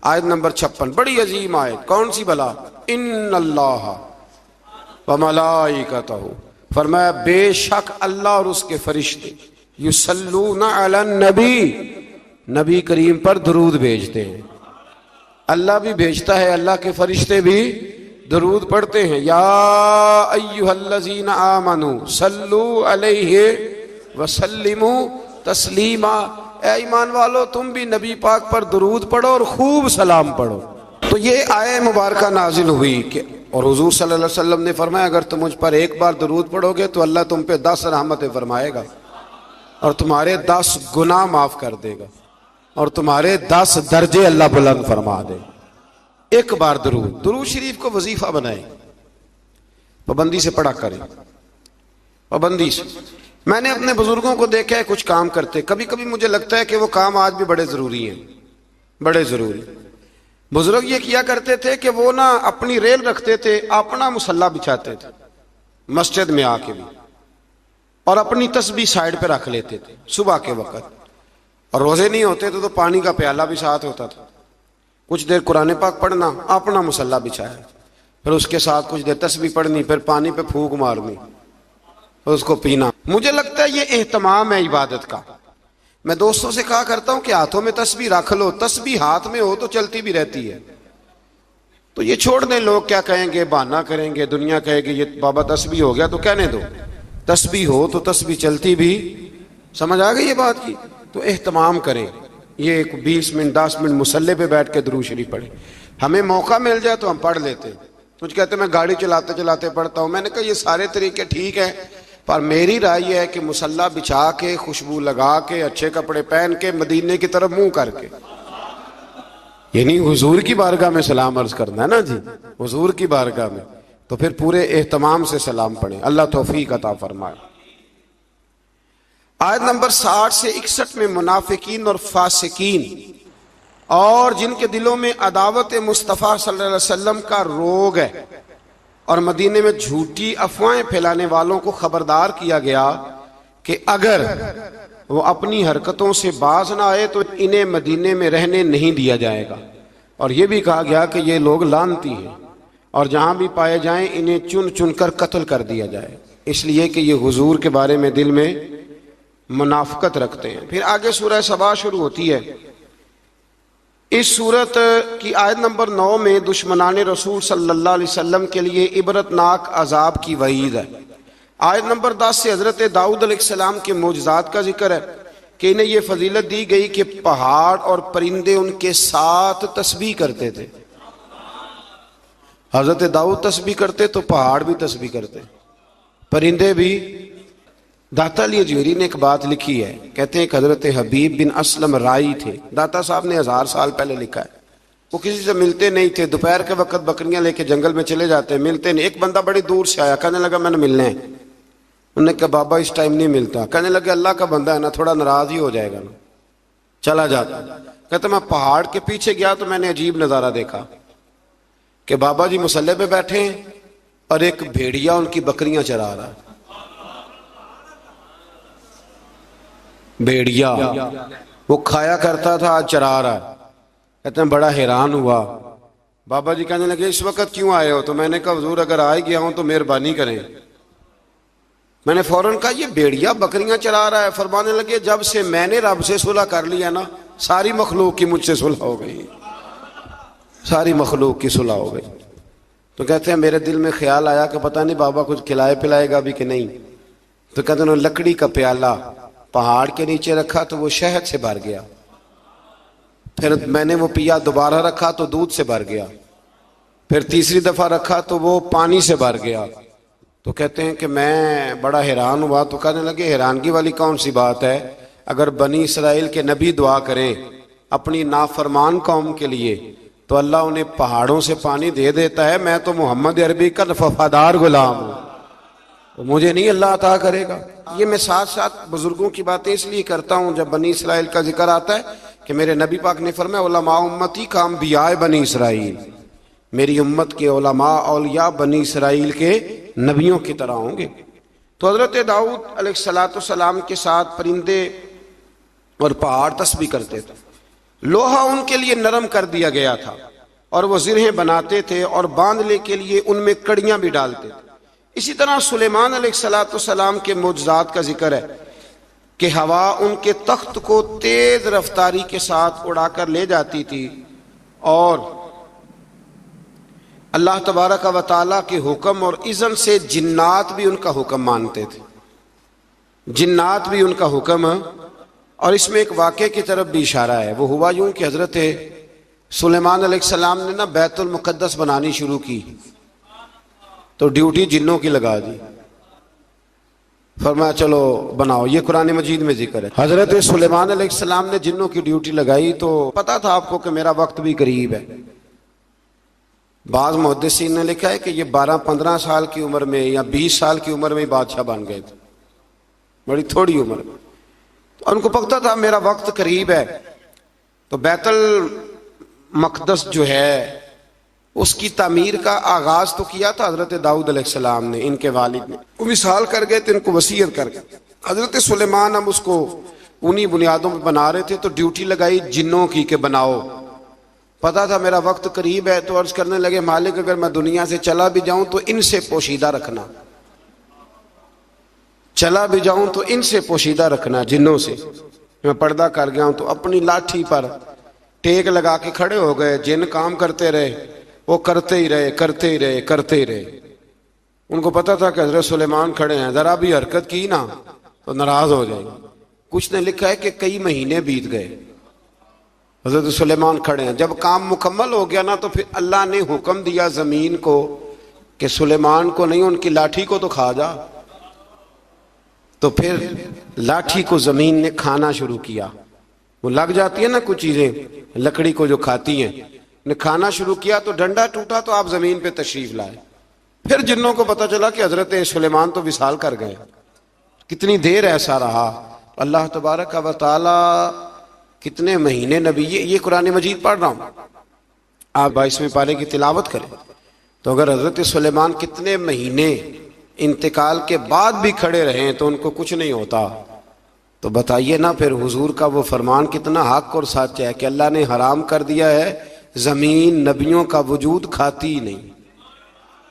آیت نمبر 56 بڑی عظیم آیت، کون سی بلا؟ ان اللہ وملائکتہ، فرمایا بے شک اللہ اور اس کے فرشتے یصلون علی النبی، نبی کریم پر درود بھیجتے ہیں۔ اللہ بھی بھیجتا ہے، اللہ کے فرشتے بھی درود پڑھتے ہیں۔ یا ایھا الذین آمنوا صلوا علیہ وسلموا تسلیما، اے ایمان والو تم بھی نبی پاک پر درود پڑھو اور خوب سلام پڑھو۔ تو یہ آیہ مبارکہ نازل ہوئی کہ اور حضور صلی اللہ علیہ وسلم نے فرمایا اگر تم مجھ پر ایک بار درود پڑھو گے تو اللہ تم پہ 10 رحمتیں فرمائے گا اور تمہارے 10 گناہ معاف کر دے گا اور تمہارے 10 درجے اللہ بلند فرما دے گا۔ ایک بار درود شریف کو وظیفہ بنائیں، پابندی سے پڑھا کریں، پابندی سے۔ میں نے اپنے بزرگوں کو دیکھا ہے کچھ کام کرتے، کبھی کبھی مجھے لگتا ہے کہ وہ کام آج بھی بڑے ضروری ہیں، بڑے ضروری۔ بزرگ یہ کیا کرتے تھے کہ وہ نا اپنی ریل رکھتے تھے، اپنا مصلی بچھاتے تھے مسجد میں آ کے بھی، اور اپنی تسبیح سائیڈ پہ رکھ لیتے تھے صبح کے وقت، اور روزے نہیں ہوتے تھے تو پانی کا پیالہ بھی ساتھ ہوتا تھا، کچھ دیر قرآن پاک پڑھنا، اپنا مصلی بچھایا، پھر اس کے ساتھ کچھ دیر تسبیح پڑھنی، پھر پانی پہ پھونک مارنی، اس کو پینا۔ مجھے لگتا ہے یہ اہتمام ہے عبادت کا۔ میں دوستوں سے کہا کرتا ہوں کہ ہاتھوں میں تسبیح رکھ لو، تسبیح ہاتھ میں ہو تو چلتی بھی رہتی ہے، تو یہ چھوڑ دیں، لوگ کیا کہیں گے، بہانہ کریں گے، دنیا کہے گی یہ بابا تسبیح ہو گیا، تو کہنے دو، تسبیح ہو تو تسبیح چلتی بھی۔ سمجھ آ گئی یہ بات کی؟ تو اہتمام کریں، یہ 20 منٹ 10 منٹ مصلی پہ بیٹھ کے درود شریف پڑھیں۔ ہمیں موقع مل جائے تو ہم پڑھ لیتے، کچھ کہتے ہیں میں گاڑی چلاتے چلاتے پڑھتا ہوں، میں نے کہا یہ سارے طریقے ٹھیک ہیں، پر میری رائے یہ ہے کہ مصلی بچھا کے، خوشبو لگا کے، اچھے کپڑے پہن کے، مدینے کی طرف منہ کر کے، یعنی حضور کی بارگاہ میں سلام عرض کرنا ہے نا جی، حضور کی بارگاہ میں، تو پھر پورے اہتمام سے سلام پڑھیں۔ اللہ توفیق عطا فرمائے۔ آیت نمبر 60 سے 61 میں منافقین اور فاسقین اور جن کے دلوں میں عداوت مصطفیٰ صلی اللہ علیہ وسلم کا روگ ہے اور مدینے میں جھوٹی افواہیں پھیلانے والوں کو خبردار کیا گیا کہ اگر وہ اپنی حرکتوں سے باز نہ آئے تو انہیں مدینے میں رہنے نہیں دیا جائے گا، اور یہ بھی کہا گیا کہ یہ لوگ لعنتی ہیں اور جہاں بھی پائے جائیں انہیں چن چن کر قتل کر دیا جائے، اس لیے کہ یہ حضور کے بارے میں دل میں منافقت رکھتے ہیں۔ پھر آگے سورہ سبا شروع ہوتی ہے۔ اس سورت کی آیت نمبر 9 میں دشمنان رسول صلی اللہ علیہ وسلم کے لیے عبرتناک عذاب کی وعید ہے۔ آیت نمبر 10 سے حضرت داؤد علیہ السلام کے معجزات کا ذکر ہے کہ انہیں یہ فضیلت دی گئی کہ پہاڑ اور پرندے ان کے ساتھ تسبیح کرتے تھے۔ حضرت داؤد تسبیح کرتے تو پہاڑ بھی تسبیح کرتے، پرندے بھی۔ داتا علی اجویری نے ایک بات لکھی ہے، کہتے ہیں کہ حضرت حبیب بن اسلم رائی تھے، داتا صاحب نے 1000 سال پہلے لکھا ہے، وہ کسی سے ملتے نہیں تھے، دوپہر کے وقت بکریاں لے کے جنگل میں چلے جاتے، ملتے نہیں۔ ایک بندہ بڑی دور سے آیا، کہنے لگا میں نے ملنا ہے، انہوں نے کہا بابا اس ٹائم نہیں ملتا، کہنے لگے اللہ کا بندہ ہے نا، تھوڑا ناراض ہی ہو جائے گا نا، چلا جاتا۔ کہتے میں پہاڑ کے پیچھے گیا تو میں نے عجیب نظارہ دیکھا کہ بابا جی مصلی پہ بیٹھے ہیں اور ایک بھیڑیا ان کی بکریاں چرا رہا ہے، بھیڑیا وہ کھایا کرتا تھا آج چرا رہا ہے۔ کہتے ہیں بڑا حیران ہوا، بابا جی کہنے لگے اس وقت کیوں آئے ہو؟ تو میں نے کہا حضور اگر آئے گیا ہوں تو مہربانی کریں۔ میں نے فوراً کہا یہ بھیڑیا بکریاں چرا رہا ہے؟ فرمانے لگے جب سے میں نے رب سے صلح کر لیا نا، ساری مخلوق کی مجھ سے صلح ہو گئی، ساری مخلوق کی صلح ہو گئی۔ تو کہتے ہیں میرے دل میں خیال آیا کہ پتہ نہیں بابا کچھ کھلائے پلائے گا بھی کہ نہیں، تو کہتے ہیں لکڑی کا پیالہ پہاڑ کے نیچے رکھا تو وہ شہد سے بھر گیا، پھر میں نے وہ پیا، دوبارہ رکھا تو دودھ سے بھر گیا، پھر تیسری دفعہ رکھا تو وہ پانی سے بھر گیا۔ تو کہتے ہیں کہ میں بڑا حیران ہوا، تو کہنے لگے حیرانگی والی کون سی بات ہے، اگر بنی اسرائیل کے نبی دعا کریں اپنی نافرمان قوم کے لیے تو اللہ انہیں پہاڑوں سے پانی دے دیتا ہے، میں تو محمد عربی کا وفادار غلام ہوں، تو مجھے نہیں اللہ عطا کرے گا۔ یہ میں ساتھ ساتھ بزرگوں کی باتیں اس لیے کرتا ہوں جب بنی اسرائیل کا ذکر آتا ہے کہ میرے نبی پاک نے فرمایا علماء امتی کا انبیاء بنی اسرائیل، میری امت کے علماء اولیاء بنی اسرائیل کے نبیوں کی طرح ہوں گے۔ تو حضرت داؤد علیہ السلام کے ساتھ پرندے اور پہاڑ تسبیح کرتے تھے۔ لوہا ان کے لیے نرم کر دیا گیا تھا اور وہ زرہیں بناتے تھے اور باندھنے کے لیے ان میں کڑیاں بھی ڈالتے تھے۔ اسی طرح سلیمان علیہ السلام کے معجزات کا ذکر ہے کہ ہوا ان کے تخت کو تیز رفتاری کے ساتھ اڑا کر لے جاتی تھی، اور اللہ تبارک و تعالیٰ کے حکم اور اذن سے جنات بھی ان کا حکم مانتے تھے، جنات بھی ان کا حکم۔ اور اس میں ایک واقعے کی طرف بھی اشارہ ہے۔ وہ ہوا یوں کہ حضرت سلیمان علیہ السلام نے بیت المقدس بنانی شروع کی تو ڈیوٹی جنوں کی لگا دی، فرمایا چلو بناؤ۔ یہ قرآن مجید میں ذکر ہے۔ حضرت سلیمان علیہ السلام نے جنوں کی ڈیوٹی لگائی تو پتا تھا آپ کو کہ میرا وقت بھی قریب ہے۔ بعض محدثین نے لکھا ہے کہ یہ 12-15 سال کی عمر میں یا 20 سال کی عمر میں بادشاہ بن گئے تھے، بڑی تھوڑی عمر میں۔ تو ان کو پتا تھا میرا وقت قریب ہے، تو بیت المقدس جو ہے اس کی تعمیر کا آغاز تو کیا تھا حضرت داؤد علیہ السلام نے، ان کے والد نے۔ وہ وصال کر گئے تھے، ان کو وصیت کر گئے۔ حضرت سلیمان ہم اس کو انہی بنیادوں پہ بنا رہے تھے تو ڈیوٹی لگائی جنوں کی کہ بناؤ۔ پتا تھا میرا وقت قریب ہے تو عرض کرنے لگے مالک اگر میں دنیا سے چلا بھی جاؤں تو ان سے پوشیدہ رکھنا، چلا بھی جاؤں تو ان سے پوشیدہ رکھنا، جنوں سے۔ میں پردہ کر گیا ہوں تو اپنی لاٹھی پر ٹیک لگا کے کھڑے ہو گئے، جن کام کرتے رہے، وہ کرتے ہی رہے کرتے ہی رہے کرتے ہی رہے۔ ان کو پتا تھا کہ حضرت سلیمان کھڑے ہیں، ذرا بھی حرکت کی نا تو ناراض ہو جائیں گے۔ کچھ نے لکھا ہے کہ کئی مہینے بیت گئے، حضرت سلیمان کھڑے ہیں۔ جب کام مکمل ہو گیا نا تو پھر اللہ نے حکم دیا زمین کو کہ سلیمان کو نہیں، ان کی لاٹھی کو تو کھا جا۔ تو پھر لاٹھی کو زمین نے کھانا شروع کیا۔ وہ لگ جاتی ہے نا کچھ چیزیں لکڑی کو جو کھاتی ہیں، نے کھانا شروع کیا تو ڈنڈا ٹوٹا تو آپ زمین پہ تشریف لائے۔ پھر جنوں کو پتا چلا کہ حضرت سلیمان تو وصال کر گئے۔ کتنی دیر ایسا رہا، اللہ تبارک و تعالی کتنے مہینے نبی، یہ قرآن مجید پڑھ رہا ہوں، آپ 22ویں پارے کی تلاوت کریں تو اگر حضرت سلیمان کتنے مہینے انتقال کے بعد بھی کھڑے رہیں تو ان کو کچھ نہیں ہوتا، تو بتائیے نا پھر حضور کا وہ فرمان کتنا حق اور سچ ہے کہ اللہ نے حرام کر دیا ہے زمین نبیوں کا وجود کھاتی ہی نہیں۔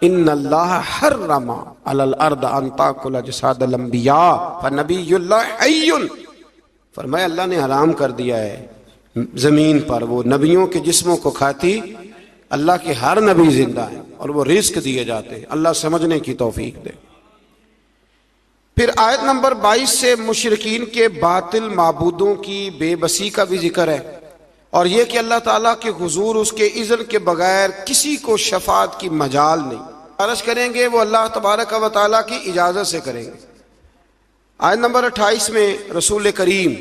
ان اللہ حرم علی الارض ان تاکل اجساد الانبیاء فنبی اللہ حی، فرمایا اللہ نے حرام کر دیا ہے زمین پر وہ نبیوں کے جسموں کو کھاتی۔ اللہ کے ہر نبی زندہ ہیں اور وہ رزق دیے جاتے ہیں، اللہ سمجھنے کی توفیق دے۔ پھر آیت نمبر 22 سے مشرکین کے باطل معبودوں کی بے بسی کا بھی ذکر ہے، اور یہ کہ اللہ تعالیٰ کے حضور اس کے اذن کے بغیر کسی کو شفاعت کی مجال نہیں، عرض کریں گے وہ اللہ تبارک و تعالیٰ کی اجازت سے کریں گے۔ آیت نمبر 28 میں رسول کریم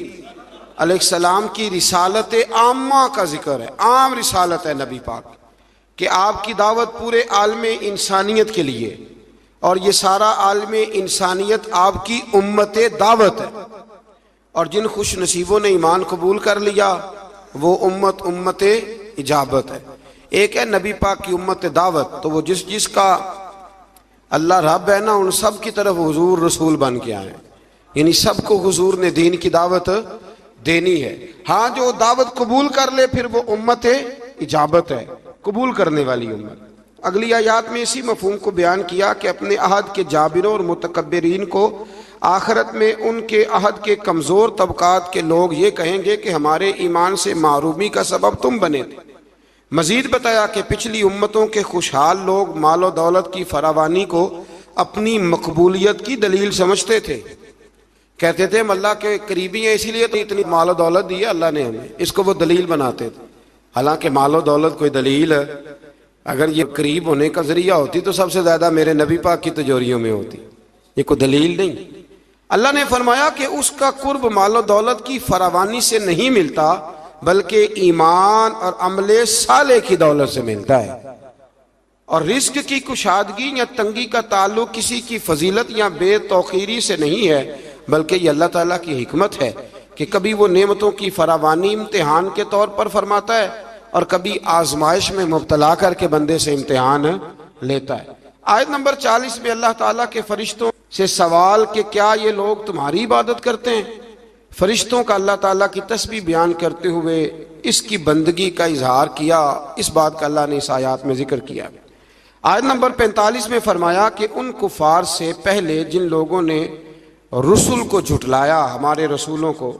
علیہ السلام کی رسالت عامہ کا ذکر ہے، عام رسالت ہے نبی پاک، کہ آپ کی دعوت پورے عالم انسانیت کے لیے، اور یہ سارا عالم انسانیت آپ کی امت دعوت ہے، اور جن خوش نصیبوں نے ایمان قبول کر لیا وہ امت اجابت ہے۔ ایک ہے نبی پاک کی امت دعوت، تو وہ جس کا اللہ رب ہے نا، ان سب کی طرف حضور رسول بن کے آئے، یعنی سب کو حضور نے دین کی دعوت دینی ہے۔ ہاں جو دعوت قبول کر لے پھر وہ امت اجابت ہے، قبول کرنے والی امت۔ اگلی آیات میں اسی مفہوم کو بیان کیا کہ اپنے عہد کے جابروں اور متکبرین کو آخرت میں ان کے عہد کے کمزور طبقات کے لوگ یہ کہیں گے کہ ہمارے ایمان سے محرومی کا سبب تم بنے تھے۔ مزید بتایا کہ پچھلی امتوں کے خوشحال لوگ مال و دولت کی فراوانی کو اپنی مقبولیت کی دلیل سمجھتے تھے، کہتے تھے ہم اللہ کے قریبی ہیں اسی لیے تو اتنی مال و دولت دی ہے اللہ نے ہمیں، اس کو وہ دلیل بناتے تھے۔ حالانکہ مال و دولت کوئی دلیل اگر یہ قریب ہونے کا ذریعہ ہوتی تو سب سے زیادہ میرے نبی پاک کی تجوریوں میں ہوتی، یہ کوئی دلیل نہیں۔ اللہ نے فرمایا کہ اس کا قرب مال و دولت کی فراوانی سے نہیں ملتا بلکہ ایمان اور عمل صالح کی دولت سے ملتا ہے، اور رزق کی کشادگی یا تنگی کا تعلق کسی کی فضیلت یا بے توقیری سے نہیں ہے بلکہ یہ اللہ تعالیٰ کی حکمت ہے کہ کبھی وہ نعمتوں کی فراوانی امتحان کے طور پر فرماتا ہے اور کبھی آزمائش میں مبتلا کر کے بندے سے امتحان لیتا ہے۔ آیت نمبر 40 میں اللہ تعالیٰ کے فرشتوں سے سوال کہ کیا یہ لوگ تمہاری عبادت کرتے ہیں؟ فرشتوں کا اللہ تعالیٰ کی تسبیح بیان کرتے ہوئے اس کی بندگی کا اظہار کیا، اس بات کا اللہ نے اس آیات میں ذکر کیا۔ آیت نمبر 45 میں فرمایا کہ ان کفار سے پہلے جن لوگوں نے رسول کو جھٹلایا، ہمارے رسولوں کو،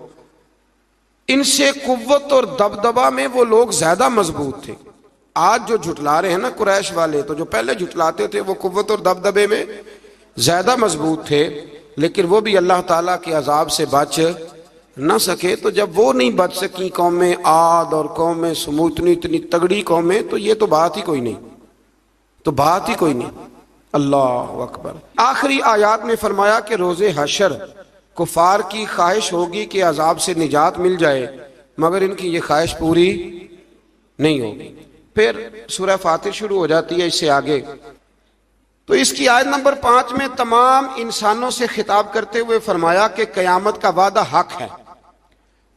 ان سے قوت اور دبدبہ میں وہ لوگ زیادہ مضبوط تھے۔ آج جو جھٹلا رہے ہیں نا قریش والے، تو جو پہلے جھٹلاتے تھے وہ قوت اور دبدبے میں زیادہ مضبوط تھے، لیکن وہ بھی اللہ تعالیٰ کے عذاب سے بچ نہ سکے۔ تو جب وہ نہیں بچ سکی قومیں عاد اور قومیں سمود، اتنی تگڑی قومیں، تو یہ تو بات ہی کوئی نہیں، تو بات ہی کوئی نہیں۔ اللہ اکبر۔ آخری آیات میں فرمایا کہ روز حشر کفار کی خواہش ہوگی کہ عذاب سے نجات مل جائے، مگر ان کی یہ خواہش پوری نہیں ہوگی۔ پھر سورہ فاتر شروع ہو جاتی ہے اس سے آگے۔ تو اس کی آیت نمبر 5 میں تمام انسانوں سے خطاب کرتے ہوئے فرمایا کہ قیامت کا وعدہ حق ہے،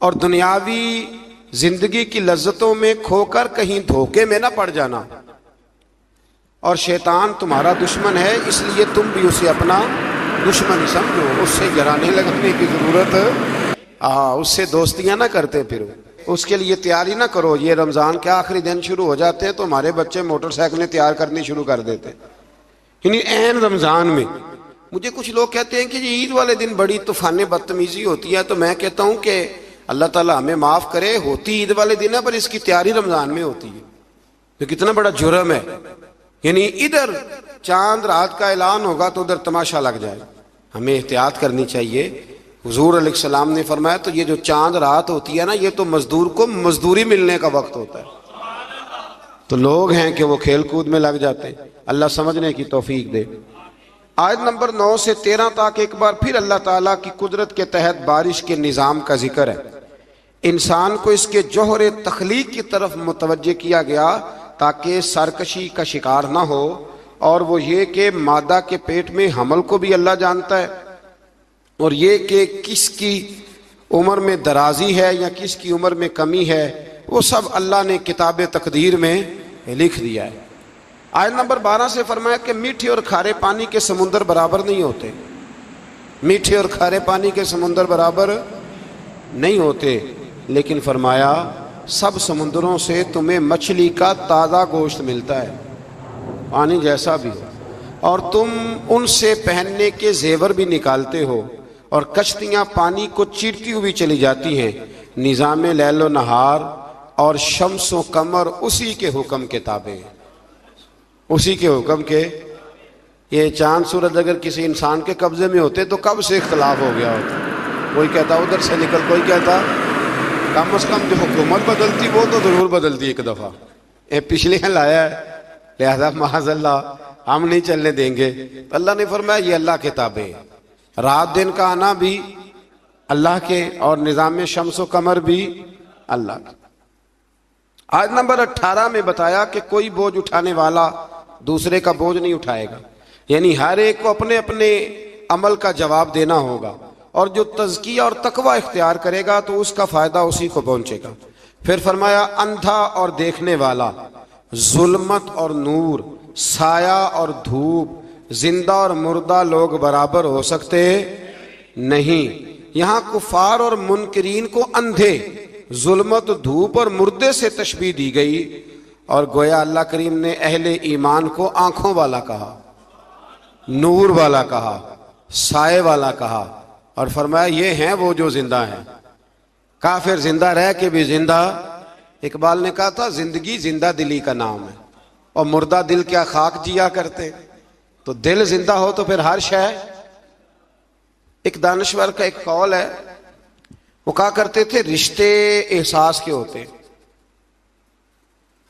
اور دنیاوی زندگی کی لذتوں میں کھو کر کہیں دھوکے میں نہ پڑ جانا، اور شیطان تمہارا دشمن ہے، اس لیے تم بھی اسے اپنا دشمن ہی سمجھو، اس سے گرانے لگانے کی ضرورت، اس سے دوستیاں نہ کرتے پھر، اس کے لیے تیاری نہ کرو۔ یہ رمضان کے آخری دن شروع ہو جاتے ہیں تو ہمارے بچے موٹر سائیکلیں تیار کرنی شروع کر دیتے، یعنی عین رمضان میں۔ مجھے کچھ لوگ کہتے ہیں کہ یہ عید والے دن بڑی طوفان بدتمیزی ہوتی ہے، تو میں کہتا ہوں کہ اللہ تعالیٰ ہمیں معاف کرے، ہوتی عید والے دن ہے پر اس کی تیاری رمضان میں ہوتی ہے، تو کتنا بڑا جرم ہے۔ یعنی ادھر چاند رات کا اعلان ہوگا تو ادھر تماشا لگ جائے، ہمیں احتیاط کرنی چاہیے۔ حضور علیہ السلام نے فرمایا تو یہ جو چاند رات ہوتی ہے نا، یہ تو مزدور کو مزدوری ملنے کا وقت ہوتا ہے، تو لوگ ہیں کہ وہ کھیل کود میں لگ جاتے ہیں۔ اللہ سمجھنے کی توفیق دے۔ آیت نمبر 9 سے 13 تک ایک بار پھر اللہ تعالیٰ کی قدرت کے تحت بارش کے نظام کا ذکر ہے۔ انسان کو اس کے جوہر تخلیق کی طرف متوجہ کیا گیا تاکہ سرکشی کا شکار نہ ہو، اور وہ یہ کہ مادہ کے پیٹ میں حمل کو بھی اللہ جانتا ہے، اور یہ کہ کس کی عمر میں درازی ہے یا کس کی عمر میں کمی ہے، وہ سب اللہ نے کتاب تقدیر میں لکھ دیا ہے۔ آیت نمبر 12 سے فرمایا کہ میٹھے اور کھارے پانی کے سمندر برابر نہیں ہوتے، میٹھے اور کھارے پانی کے سمندر برابر نہیں ہوتے، لیکن فرمایا سب سمندروں سے تمہیں مچھلی کا تازہ گوشت ملتا ہے، پانی جیسا بھی ہو، اور تم ان سے پہننے کے زیور بھی نکالتے ہو، اور کشتیاں پانی کو چیرتی ہوئی چلی جاتی ہیں۔ نظام لیل و نہار اور شمس و قمر اسی کے حکم کے تابع ہیں، اسی کے حکم کے۔ یہ چاند سورج اگر کسی انسان کے قبضے میں ہوتے تو کب سے اختلاف ہو گیا ہوتا، کوئی کہتا ادھر سے نکل، کوئی کہتا کم از کم جو حکومت بدلتی وہ تو ضرور بدلتی ایک دفعہ، پچھلے لایا ہے لہذا معاذ اللہ ہم نہیں چلنے دیں گے۔ اللہ نے فرمایا یہ اللہ کے تابع ہے، رات دن کا آنا بھی اللہ کے، اور نظام شمس و قمر بھی اللہ کے۔ آیت نمبر 18 میں بتایا کہ کوئی بوجھ اٹھانے والا دوسرے کا بوجھ نہیں اٹھائے گا، یعنی ہر ایک کو اپنے اپنے عمل کا جواب دینا ہوگا، اور جو تزکیہ اور تقوی اختیار کرے گا تو اس کا فائدہ اسی کو پہنچے گا۔ پھر فرمایا اندھا اور دیکھنے والا، ظلمت اور نور، سایہ اور دھوپ، زندہ اور مردہ لوگ برابر ہو سکتے نہیں۔ یہاں کفار اور منکرین کو اندھے، ظلمت، دھوپ اور مردے سے تشبیہ دی گئی، اور گویا اللہ کریم نے اہل ایمان کو آنکھوں والا کہا، نور والا کہا، سائے والا کہا، اور فرمایا یہ ہیں وہ جو زندہ ہیں۔ کافر زندہ رہ کے بھی زندہ، اقبال نے کہا تھا زندگی زندہ دلی کا نام ہے، اور مردہ دل کیا خاک جیا کرتے، تو دل زندہ ہو تو پھر ہر شے۔ ایک دانشور کا ایک قول ہے، وہ کہا کرتے تھے رشتے احساس کے ہوتے،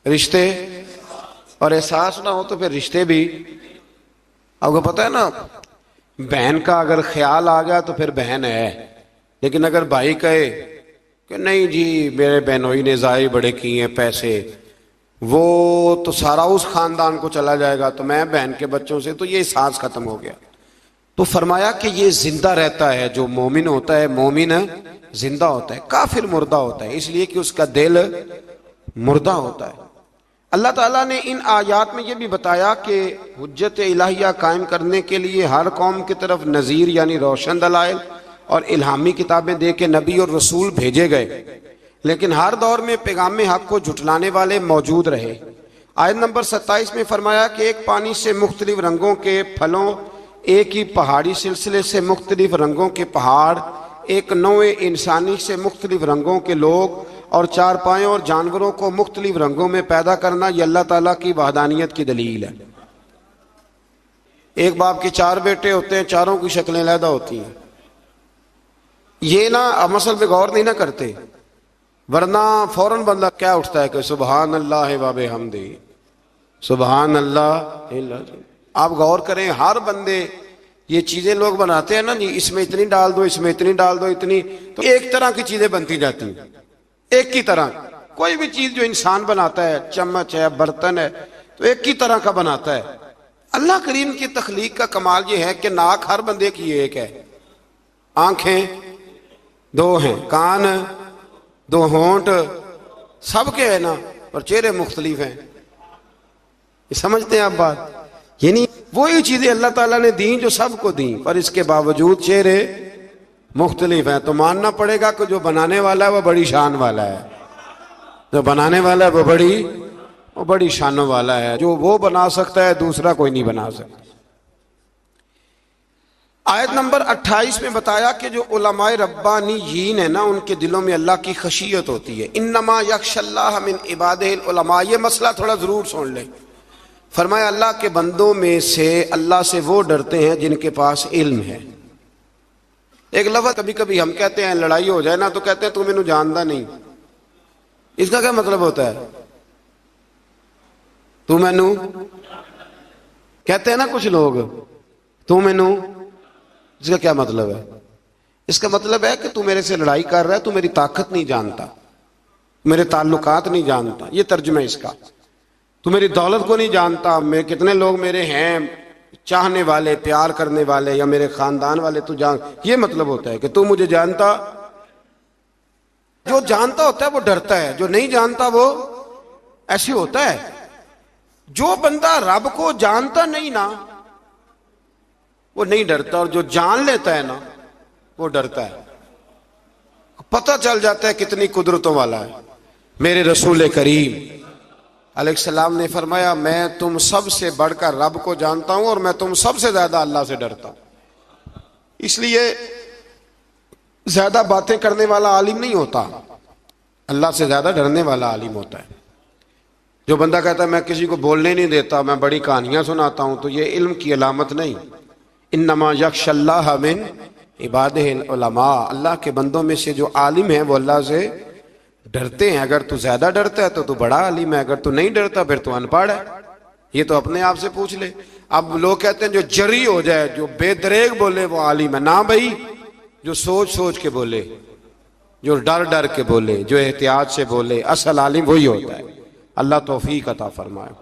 رشتے اور احساس نہ ہو تو پھر رشتے بھی۔ آپ کو پتہ ہے نا، بہن کا اگر خیال آ گیا تو پھر بہن ہے، لیکن اگر بھائی کہے کہ نہیں جی میرے بہنوئی نے ضائع بڑے کیے ہیں پیسے، وہ تو سارا اس خاندان کو چلا جائے گا، تو میں بہن کے بچوں سے، تو یہ احساس ختم ہو گیا۔ تو فرمایا کہ یہ زندہ رہتا ہے، جو مومن ہوتا ہے، مومن زندہ ہوتا ہے، کافر مردہ ہوتا ہے، اس لیے کہ اس کا دل مردہ ہوتا ہے۔ اللہ تعالیٰ نے ان آیات میں یہ بھی بتایا کہ حجت الہیہ قائم کرنے کے لیے ہر قوم کی طرف نذیر یعنی روشن دلائل اور الہامی کتابیں دے کے نبی اور رسول بھیجے گئے، لیکن ہر دور میں پیغام حق کو جھٹلانے والے موجود رہے۔ آیت نمبر 27 میں فرمایا کہ ایک پانی سے مختلف رنگوں کے پھلوں، ایک ہی پہاڑی سلسلے سے مختلف رنگوں کے پہاڑ، ایک نوع انسانی سے مختلف رنگوں کے لوگ، اور چار پایوں اور جانوروں کو مختلف رنگوں میں پیدا کرنا، یہ اللہ تعالیٰ کی وحدانیت کی دلیل ہے۔ ایک باپ کے 4 بیٹے ہوتے ہیں، چاروں کی شکلیں علیحدہ ہوتی ہیں۔ یہ مسئلے پہ غور نہیں کرتے، ورنہ فوراً بندہ کیا اٹھتا ہے کہ سبحان اللہ و بحمدہ، سبحان اللہ۔ آپ غور کریں، ہر بندے یہ چیزیں لوگ بناتے ہیں نا جی، اس میں اتنی ڈال دو، اس میں اتنی ڈال دو، اتنی، تو ایک طرح کی چیزیں بنتی جاتی ہیں، ایک کی طرح۔ کوئی بھی چیز جو انسان بناتا ہے، چمچ ہے، برتن ہے، تو ایک کی طرح کا بناتا ہے۔ اللہ کریم کی تخلیق کا کمال یہ ہے کہ ناک ہر بندے کی ایک ہے، آنکھیں 2 ہیں، کان 2، ہونٹ سب کے ہیں نا، اور چہرے مختلف ہیں۔ یہ سمجھتے ہیں آپ بات؟ یعنی وہی چیزیں اللہ تعالیٰ نے دیں جو سب کو دیں، پر اس کے باوجود چہرے مختلف ہیں۔ تو ماننا پڑے گا کہ جو بنانے والا ہے وہ بڑی شان والا ہے، جو بنانے والا ہے وہ بڑی شانوں والا ہے۔ جو وہ بنا سکتا ہے دوسرا کوئی نہیں بنا سکتا۔ آیت نمبر 28 میں بتایا کہ جو علماء ربانیین ہیں نا، ان کے دلوں میں اللہ کی خشیت ہوتی ہے۔ انما یخشی اللہ من عبادہ العلماء، یہ مسئلہ تھوڑا ضرور سن لیں۔ فرمایا اللہ کے بندوں میں سے اللہ سے وہ ڈرتے ہیں جن کے پاس علم ہے۔ ایک لفظ کبھی کبھی ہم کہتے ہیں، لڑائی ہو جائے نا تو کہتے ہیں تو مینوں جاندا نہیں۔ اس کا کیا مطلب ہوتا ہے؟ تو مینوں کہتے ہیں نا کچھ لوگ، تو مینوں، اس کا کیا مطلب ہے؟ اس کا مطلب ہے کہ تو میرے سے لڑائی کر رہا ہے، تو میری طاقت نہیں جانتا، میرے تعلقات نہیں جانتا، یہ ترجمہ ہے اس کا۔ تو میری دولت کو نہیں جانتا، میں کتنے لوگ میرے ہیں چاہنے والے، پیار کرنے والے، یا میرے خاندان والے، تو جان، یہ مطلب ہوتا ہے کہ تو مجھے جانتا۔ جو جانتا ہوتا ہے وہ ڈرتا ہے، جو نہیں جانتا وہ ایسے ہوتا ہے۔ جو بندہ رب کو جانتا نہیں نا وہ نہیں ڈرتا، اور جو جان لیتا ہے نا وہ ڈرتا ہے۔ پتہ چل جاتا ہے کتنی قدرتوں والا ہے۔ میرے رسول کریم علیہ السلام نے فرمایا، میں تم سب سے بڑھ کر رب کو جانتا ہوں، اور میں تم سب سے زیادہ اللہ سے ڈرتا ہوں۔ اس لیے زیادہ باتیں کرنے والا عالم نہیں ہوتا، اللہ سے زیادہ ڈرنے والا عالم ہوتا ہے۔ جو بندہ کہتا ہے میں کسی کو بولنے نہیں دیتا، میں بڑی کہانیاں سناتا ہوں، تو یہ علم کی علامت نہیں۔ انما یخشی اللہ من عبادہ العلماء، اللہ کے بندوں میں سے جو عالم ہیں وہ اللہ سے ڈرتے ہیں۔ اگر تو زیادہ ڈرتا ہے تو بڑا عالم ہے، اگر تو نہیں ڈرتا پھر تو ان پڑھ ہے۔ یہ تو اپنے آپ سے پوچھ لے۔ اب لوگ کہتے ہیں جو جری ہو جائے، جو بے دریغ بولے وہ عالم ہے۔ نہ بھائی، جو سوچ سوچ کے بولے، جو ڈر ڈر کے بولے، جو احتیاط سے بولے، اصل عالم وہی ہوتا ہے۔ اللہ توفیق عطا فرمائے۔